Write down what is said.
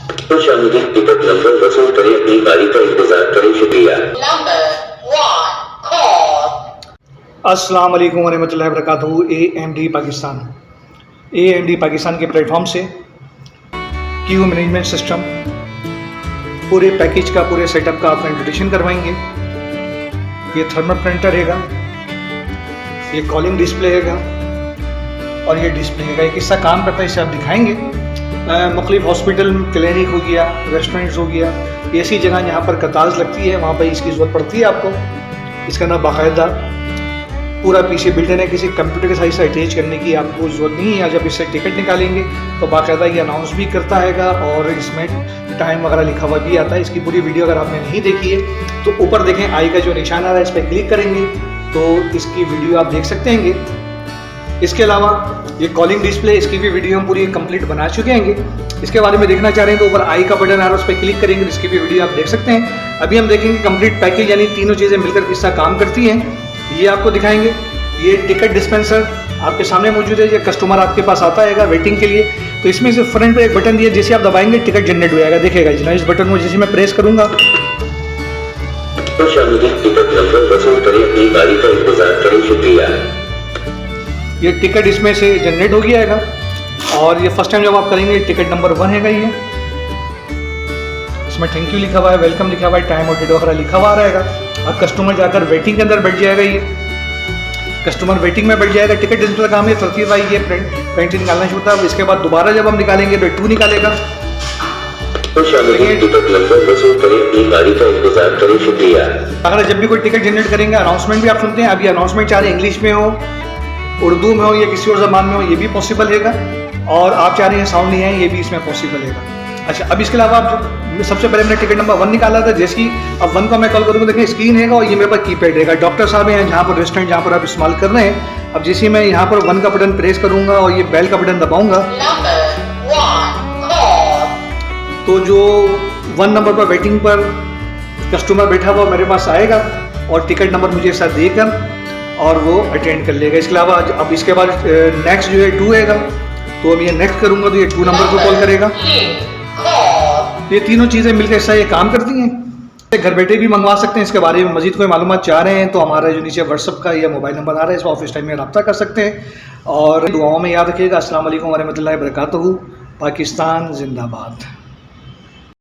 तो सामूहिक ticket number वसूल करें, अपनी बारी का इंतजार करें, शुक्रिया। अस्सलाम वालेकुम वरहमतुल्लाहि वबरकातुहू। AMD पाकिस्तान के प्लेटफॉर्म से क्यू मैनेजमेंट सिस्टम पूरे पैकेज का, पूरे सेटअप का आप इंट्रोडक्शन करवाएंगे। ये थर्मल प्रिंटर हैगा, ये कॉलिंग डिस्प्ले हैगा और ये डिस्प्ले हैगा। ये किसका काम करता है इसे आप दिखाएंगे। मुख्तलिफ हॉस्पिटल, क्लिनिक हो गया, रेस्टोरेंट्स हो गया, ऐसी जगह जहाँ पर कतार लगती है वहाँ पर इसकी ज़रूरत पड़ती है आपको। इसका ना बाकायदा पूरा पीछे बिल्डर है, किसी कंप्यूटर के साथ से अटैच करने की आपको ज़रूरत नहीं है। जब इससे टिकट निकालेंगे तो बाकायदा ये अनाउंस भी करता हैगा और इसमें टाइम वगैरह लिखा हुआ भी आता है। इसकी पूरी वीडियो अगर आपने नहीं देखी है तो ऊपर देखें, आई का जो निशान आ रहा है इस पर क्लिक करेंगे तो इसकी वीडियो आप देख सकते हैं। इसके अलावा ये कॉलिंग डिस्प्ले, इसकी भी वीडियो हम पूरी कंप्लीट बना चुके हैं। इसके बारे में देखना चाह रहे हैं तो ऊपर आई का बटन आ रहा है, उस पर क्लिक करेंगे, इसकी भी वीडियो आप देख सकते हैं। अभी हम देखेंगे कंप्लीट पैकेज, यानी तीनों चीज़ें मिलकर किसका काम करती हैं, ये आपको दिखाएंगे। ये टिकट डिस्पेंसर आपके सामने मौजूद है। ये कस्टमर आपके पास आता है वेटिंग के लिए, तो इसमें से फ्रंट पे एक बटन दिया, जैसे आप दबाएंगे टिकट जनरेट हो जाएगा, देखेगा जी ना। इस बटन को जैसे मैं प्रेस करूंगा तो सामूहिक टिकट नंबर वसूल करें, अपनी बारी का इंतजार करें, शुक्रिया। ये टिकट इसमें से जनरेट हो गया है और ये फर्स्ट टाइम जब आप करेंगे टिकट नंबर 1 है ये। इसमें थैंक यू लिखा हुआ है, वेलकम लिखा हुआ है, टाइम और डेट वगैरह लिखा हुआ रहेगा। अब कस्टमर जाकर वेटिंग के अंदर बैठ जाएगा। ये कस्टमर वेटिंग में बैठ जाएगा। टिकट डिस्प्ले का काम है तरतीब वाइज ये प्रिंट निकालना शुरू होता है। इसके बाद दोबारा जब हम निकालेंगे तो 2 निकालेगा। तो सामूहिक टिकट नंबर वसूल करें, अपनी बारी का इंतजार करें, शुक्रिया। अगर जब भी कोई टिकट जनरेट करेंगे, अनाउंसमेंट भी आप सुनते हैं। अभी अनाउंसमेंट चाह रहे हैं इंग्लिश में हो, उर्दू में हो या किसी और ज़बान में हो, ये भी पॉसिबल हैगा। और आप चाह रहे हैं साउंड नहीं आए, ये भी इसमें पॉसिबल हैगा। अच्छा, अब इसके अलावा आप सबसे पहले मैंने टिकट नंबर 1 निकाला था। जैसे ही अब 1 को मैं कॉल करूँगा, देखें स्क्रीन हैगा और ये मेरे पास कीपैड हैगा। डॉक्टर साहब हैं जहाँ पर रेस्टोरेंट जहाँ पर आप इस्तेमाल कर रहे हैं। अब जैसे ही मैं यहाँ पर 1 का बटन प्रेस करूँगा और ये बेल का बटन दबाऊँगा तो जो 1 नंबर पर वेटिंग पर कस्टमर बैठा हुआ मेरे पास आएगा और टिकट नंबर मुझे ऐसा देकर और वो अटेंड कर लेगा। इसके अलावा अब इसके बाद नेक्स्ट जो है 2 हैगा, तो अब ये नेक्स्ट करूँगा तो ये 2 नंबर को कॉल करेगा। ये तीनों चीज़ें मिलकर ऐसा ये काम करती हैं। घर बैठे भी मंगवा सकते हैं। इसके बारे में मजीद कोई मालूमात चाह रहे हैं तो हमारा जो नीचे व्हाट्सअप का या मोबाइल नंबर आ रहा है, इस पर ऑफिस टाइम में रब्ता कर सकते हैं। और दुआओं में याद रखिएगा। अस्सलाम वालेकुम वरहमतुल्लाहि वबरकातुहू। पाकिस्तान जिंदाबाद।